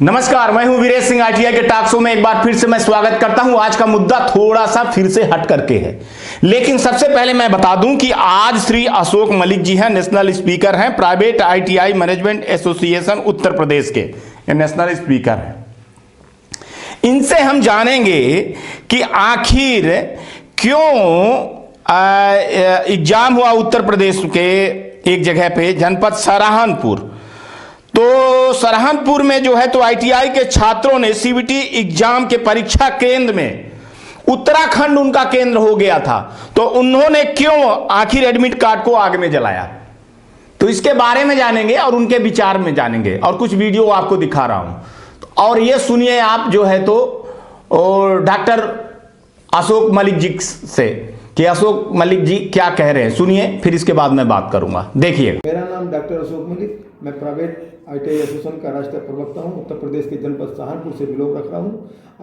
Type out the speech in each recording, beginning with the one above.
नमस्कार, मैं हूं वीरेश सिंह। आरटीआई के टॉक शो में एक बार फिर से मैं स्वागत करता हूं। आज का मुद्दा थोड़ा सा फिर से हट करके है, लेकिन सबसे पहले मैं बता दूं कि आज श्री अशोक मलिक जी हैं, नेशनल स्पीकर हैं, private ITI management association Uttar Pradesh के ये नेशनल स्पीकर हैं। इनसे हम जानेंगे कि आखिर क्यों एग्जाम हुआ उत्तर प्रदेश के एक जगह पे, जनपद सहारनपुर। तो सहारनपुर में जो है तो आईटीआई के छात्रों ने सीबीटी एग्जाम के परीक्षा केंद्र में, उत्तराखंड उनका केंद्र हो गया था, तो उन्होंने क्यों आखिर एडमिट कार्ड को आग में जलाया, तो इसके बारे में जानेंगे और उनके विचार में जानेंगे और कुछ वीडियो आपको दिखा रहा हूं। और ये सुनिए आप जो है तो डॉक्टर अशोक मलिक जी से कि अशोक मलिक जी क्या कह रहे हैं, सुनिए, फिर इसके बाद मैं बात करूंगा। देखिए, मेरा नाम डॉक्टर अशोक मलिक, मैं प्राइवेट आईटीआई एसोसिएशन का राष्ट्रीय प्रवक्ता हूं। उत्तर प्रदेश के जनपद सहारनपुर से बिलोंग रख रहा हूं।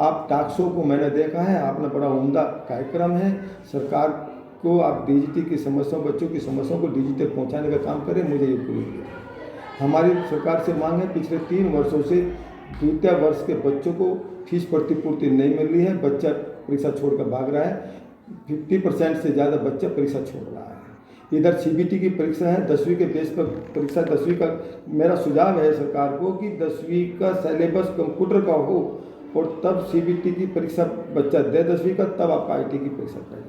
आप टॉक शो को मैंने देखा है, आपने बड़ा उम्दा कार्यक्रम है। सरकार को आप डीजीटी की समस्याओं, बच्चों की समस्याओं को डिजिटल पहुंचाने का काम करें, मुझे ये पूरी हमारी सरकार से मांग है। पिछले 3 वर्षों से द्वितीय वर्ष के बच्चों को फीस प्रतिपूर्ति नहीं मिल रही है। बच्चा परीक्षा छोड़कर भाग रहा है। 50% से ज़्यादा बच्चा परीक्षा छोड़ रहा है। इधर सीबीटी की परीक्षा है, 10वीं के बेस पर परीक्षा। 10वीं का मेरा सुझाव है सरकार को कि 10वीं का सिलेबस कंप्यूटर का हो और तब सीबीटी की परीक्षा बच्चा दे 10वीं का, तब आप आईटी की परीक्षा करें।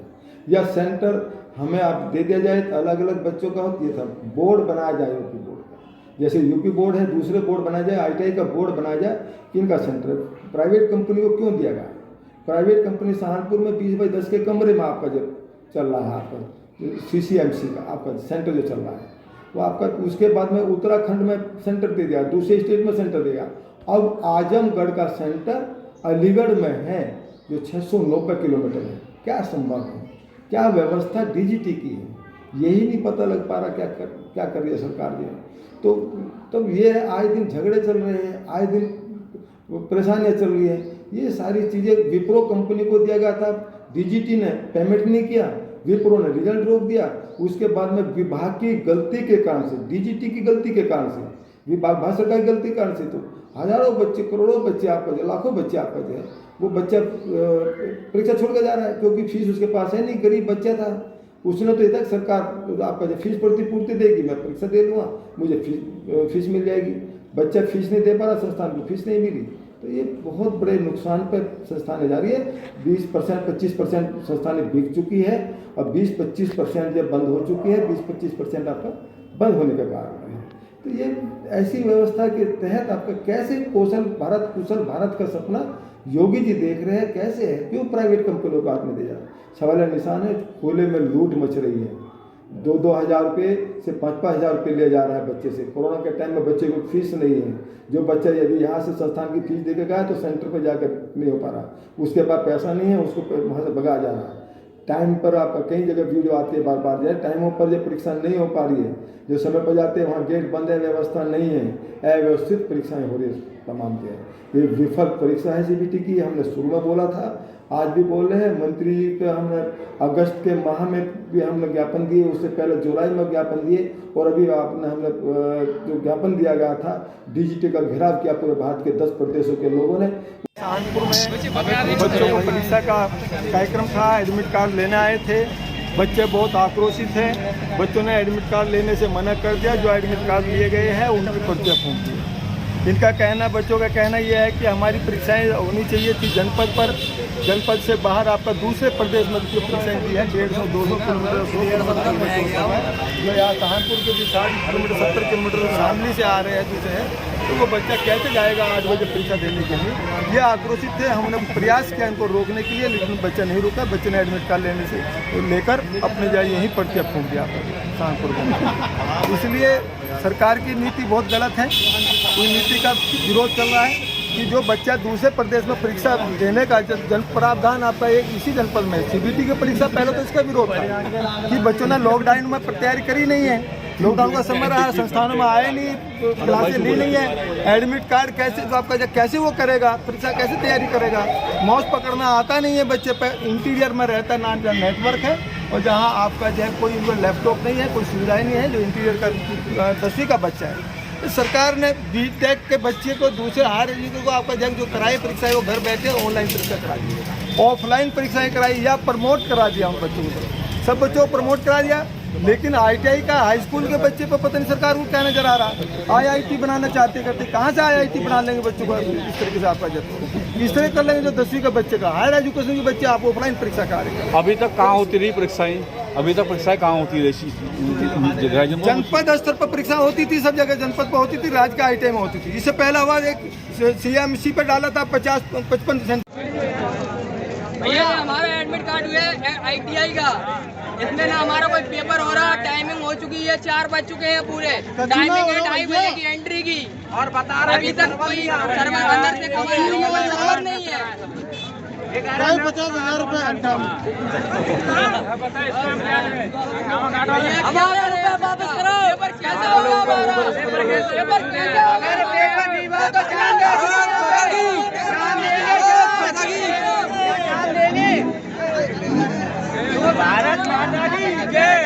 या सेंटर हमें आप दे दिया जाए, तो अलग अलग बच्चों का हो, ये था बोर्ड बनाया जाए यूपी बोर्ड का। जैसे यूपी बोर्ड है, दूसरे बोर्ड बनाया जाए, आईटीआई का बोर्ड बनाया जाए। किनका सेंटर प्राइवेट कंपनी को क्यों दिया गया? प्राइवेट कंपनी सहारनपुर में 20x10 के कमरे में आपका जो चल रहा है, आपका सीसीएमसी का आपका सेंटर जो चल रहा है वो आपका, उसके बाद में उत्तराखंड में सेंटर दे दिया, दूसरे स्टेट में सेंटर देगा। अब आजमगढ़ का सेंटर अलीगढ़ में है जो 690 किलोमीटर है। क्या संभव है? क्या व्यवस्था डीजीटी की है? यही नहीं पता लग पा रहा क्या कर रही है सरकार जी। तो ये आए दिन झगड़े चल रहे हैं, आए दिन परेशानियाँ चल रही है। ये सारी चीज़ें विप्रो कंपनी को दिया गया था, डीजीटी ने पेमेंट नहीं किया, विप्रो ने रिजल्ट रोक दिया। उसके बाद में विभाग की गलती के कारण से, डीजीटी की गलती के कारण से, भारत सरकार की गलती के कारण से, तो हजारों बच्चे, करोड़ों बच्चे आपका जो, लाखों बच्चे आपका जो है वो बच्चा परीक्षा छोड़ के जा रहा है, क्योंकि फीस उसके पास है नहीं। गरीब बच्चा था, उसने तो इधर सरकार आपका जो फीस प्रतिपूर्ति देगी, मैं परीक्षा दे लूँगा, मुझे फीस मिल जाएगी। बच्चा फीस नहीं दे पा रहा, संस्थान को फीस नहीं मिली, तो ये बहुत बड़े नुकसान पर संस्थानें जा रही है। 20% 25% संस्थानें बिक चुकी है और 20-25% जब बंद हो चुकी है, 20-25% आपका बंद होने का कारण है। तो ये ऐसी व्यवस्था के तहत आपका कैसे कुशल भारत का सपना योगी जी देख रहे हैं, कैसे है? क्यों प्राइवेट कंपनियों को हाथ में दे जा रहा है? सवाल निशान है। खुले में लूट मच रही है। 2-2 हज़ार रुपये से 5-5 हज़ार रुपये ले जा रहा है बच्चे से। कोरोना के टाइम में बच्चे को फीस नहीं है। जो बच्चा यदि यहाँ से संस्थान की फीस दे के गया तो सेंटर पर जाकर नहीं हो पा रहा, उसके पास पैसा नहीं है, उसको वहाँ से भगा जा रहा है। टाइम पर आपका कई जगह वीडियो आती है बार जो टाइमों पर जो परीक्षा नहीं हो पा रही है, जो समय पर जाते हैं वहाँ गेट बंद है, व्यवस्था नहीं है, अव्यवस्थित परीक्षाएँ हो रही है तमाम के। ये विफल परीक्षा है सीबीटी की। हमने शुरू में बोला था, आज भी बोल रहे हैं। मंत्री के हमने अगस्त के माह में भी हमने ज्ञापन दिए, उससे पहले जुलाई में ज्ञापन दिए, और अभी आपने हमने जो ज्ञापन दिया गया था, डीजीटी का घेराव किया पूरे भारत के 10 प्रदेशों के लोगों ने। सहारनपुर में बच्चों को परीक्षा का कार्यक्रम था, एडमिट कार्ड लेने आए थे। बच्चे बहुत आक्रोशित हैं। बच्चों ने एडमिट कार्ड लेने से मना कर दिया। जो एडमिट कार्ड लिए गए हैं उनकी पर्चियाँ फूंक दी। इनका कहना, बच्चों का कहना यह है कि हमारी परीक्षाएं होनी चाहिए थी जनपद पर, जनपद से बाहर आपका दूसरे प्रदेश में जो परीक्षाएं दी है 150-200 किलोमीटर जो यहाँ सहारनपुर के भी 60 किलोमीटर 70 किलोमीटर शामली से आ रहे हैं दूसरे हैं, तो वो बच्चा कैसे जाएगा 8 बजे परीक्षा देने के लिए? ये आक्रोशित थे। हमने प्रयास किया इनको रोकने के लिए, लेकिन बच्चा नहीं रुका। बच्चे ने एडमिट कार्ड लेने से लेकर अपने जाए यहीं पर्चियाँ फूंक दिया सहारनपुर में। इसलिए सरकार की नीति बहुत गलत है। उस नीति का विरोध चल रहा है कि जो बच्चा दूसरे प्रदेश में परीक्षा देने का प्रावधान आपका एक इसी जनपद में सीबीटी की परीक्षा, पहले तो इसका विरोध था कि बच्चों ने लॉकडाउन में तैयारी करी नहीं है, लॉकडाउन का समय रहा, संस्थानों में आए नहीं, क्लासें ली नहीं है। एडमिट कार्ड कैसे जो आपका कैसे वो करेगा, परीक्षा कैसे तैयारी करेगा? माउस पकड़ना आता नहीं है बच्चे पे, इंटीरियर में रहता है, ना नेटवर्क है, और जहाँ आपका जो है कोई लैपटॉप नहीं है, कोई सुविधाएं नहीं है, जो इंटीरियर का 10वीं का बच्चा है सरकार ने बीटेक के बच्चे को दूसरे हायर एजुकेशन को आपका जो कराई परीक्षा है वो घर बैठे ऑनलाइन परीक्षा करा दी, ऑफलाइन परीक्षाएं कराई या प्रमोट करा दिया उन बच्चों को, सब बच्चों को प्रमोट करा दिया। लेकिन आईटीआई का हाई स्कूल के बच्चे पर पता नहीं सरकार को क्या नजर आ रहा। आईआईटी बनाना चाहते करते कहाँ से आईआईटी बना लेंगे बच्चों को इस तरीके से आपका जब इस तरह कर लेंगे जो 10वीं का बच्चे का हायर एजुकेशन के बच्चे आप ऑफलाइन परीक्षा करा रहे हैं। अभी तक कहाँ होती रही परीक्षाएं? अभी तक परीक्षाएं कहाँ होती रही? जनपद स्तर पर परीक्षा होती थी, सब जगह जनपद पर होती थी, राज्य का आईटीआई में होती थी। इससे पहला हुआ एक सीएमसी पर डाला था 50-55%। भैया हमारा एडमिट कार्ड हुआ है आईटीआई का, इसमें ना हमारा कोई पेपर हो रहा, टाइमिंग हो चुकी है, 4 बज चुके हैं पूरे, टाइमिंग है 2:30 बजे की एंट्री की और बता रहे अभी तक कोई सर्वर अंदर से सर्वर नहीं है। 50,000 रुपये घंटा हमारा रुपया वापस करो। पेपर कैसे होगा हमारा? पेपर कैसे होगा? पेपर नहीं हुआ तो भारत माता की जय।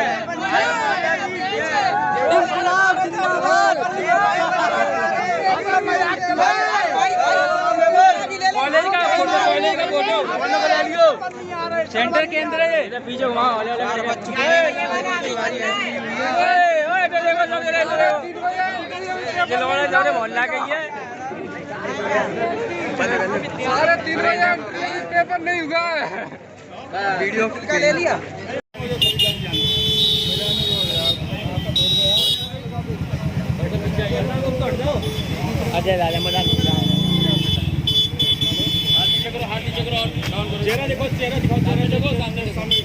कॉलेज का फोटो सेंटर केंद्र है पीछे वहाँ मोहल्ला का ही है। साढ़े 3 बजे पेपर नहीं हुआ है, वीडियो का ले लिया। अजय राजा मैदान चेहरा देखो, चेहरा दिखाओ, चेहरा देखो सामने सामने।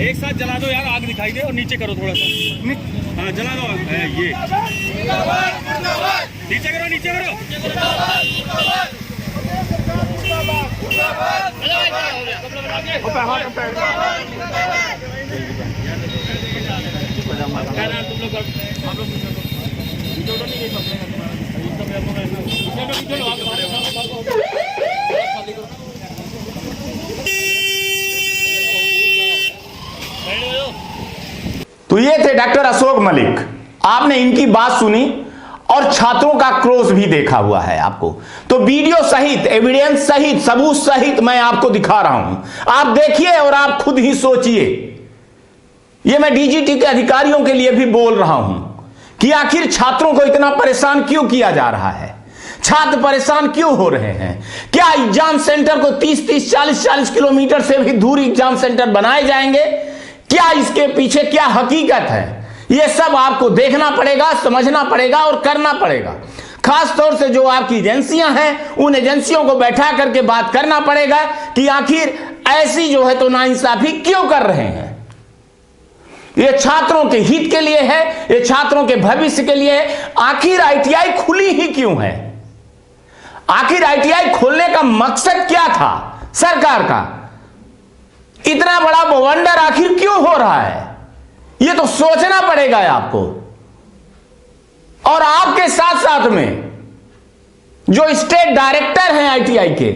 एक साथ जला दो यार, आग दिखाई दे और नीचे करो थोड़ा सा। हाँ जला दो ये नीचे करो, नीचे करो। तो ये थे डॉक्टर अशोक मलिक। आपने इनकी बात सुनी और छात्रों का क्रोध भी देखा हुआ है आपको। तो वीडियो सहित, एविडेंस सहित, सबूत सहित मैं आपको दिखा रहा हूं, आप देखिए और आप खुद ही सोचिए। यह मैं डीजीटी के अधिकारियों के लिए भी बोल रहा हूं कि आखिर छात्रों को इतना परेशान क्यों किया जा रहा है, छात्र परेशान क्यों हो रहे हैं। क्या एग्जाम सेंटर को 30-30, 40-40 किलोमीटर से भी दूर एग्जाम सेंटर बनाए जाएंगे? क्या इसके पीछे क्या हकीकत है, यह सब आपको देखना पड़ेगा, समझना पड़ेगा और करना पड़ेगा। खास तौर से जो आपकी एजेंसियां हैं, उन एजेंसियों को बैठा करके बात करना पड़ेगा कि आखिर ऐसी जो है तो नाइंसाफी क्यों कर रहे हैं। यह छात्रों के हित के लिए है, यह छात्रों के भविष्य के लिए है। आखिर आईटीआई खुली ही क्यों है? आखिर आईटीआई खोलने का मकसद क्या था सरकार का? इतना बड़ा बवंडर आखिर क्यों हो रहा है, यह तो सोचना पड़ेगा आपको। और आपके साथ साथ में जो स्टेट डायरेक्टर हैं आईटीआई के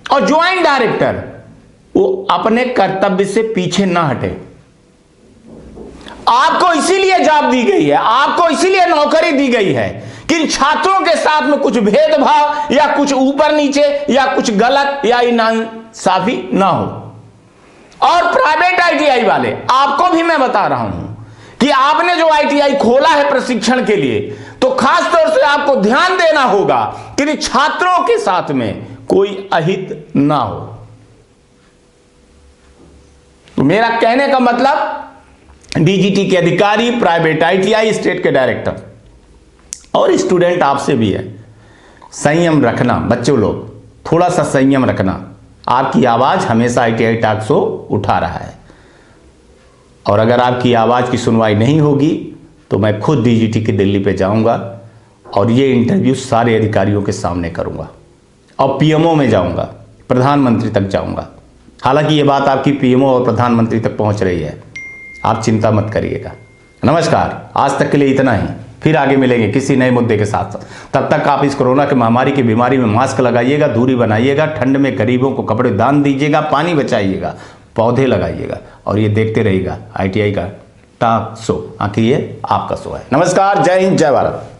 और ज्वाइंट डायरेक्टर, वो अपने कर्तव्य से पीछे ना हटे। आपको इसीलिए जॉब दी गई है, आपको इसीलिए नौकरी दी गई है कि छात्रों के साथ में कुछ भेदभाव या कुछ ऊपर नीचे या कुछ गलत या नाइंसाफी ना हो। और प्राइवेट आईटीआई वाले, आपको भी मैं बता रहा हूं कि आपने जो आईटीआई खोला है प्रशिक्षण के लिए, तो खास तौर से आपको ध्यान देना होगा कि छात्रों के साथ में कोई अहित ना हो। तो मेरा कहने का मतलब, डीजीटी के अधिकारी, प्राइवेट आईटीआई, स्टेट के डायरेक्टर और स्टूडेंट आपसे भी है, संयम रखना। बच्चों लोग थोड़ा सा संयम रखना। आपकी आवाज हमेशा आईटीआई टॉक शो उठा रहा है और अगर आपकी आवाज की सुनवाई नहीं होगी तो मैं खुद डीजीटी की दिल्ली पे जाऊंगा और ये इंटरव्यू सारे अधिकारियों के सामने करूंगा और पीएमओ में जाऊंगा, प्रधानमंत्री तक जाऊंगा। हालांकि ये बात आपकी पीएमओ और प्रधानमंत्री तक पहुंच रही है, आप चिंता मत करिएगा। नमस्कार, आज तक के लिए इतना ही। फिर आगे मिलेंगे किसी नए मुद्दे के साथ। तब तक आप इस कोरोना की महामारी की बीमारी में मास्क लगाइएगा, दूरी बनाइएगा, ठंड में गरीबों को कपड़े दान दीजिएगा, पानी बचाइएगा, पौधे लगाइएगा और ये देखते रहिएगा ITI का टॉक शो। आखिर ये आपका शो है। नमस्कार, जय हिंद, जय भारत।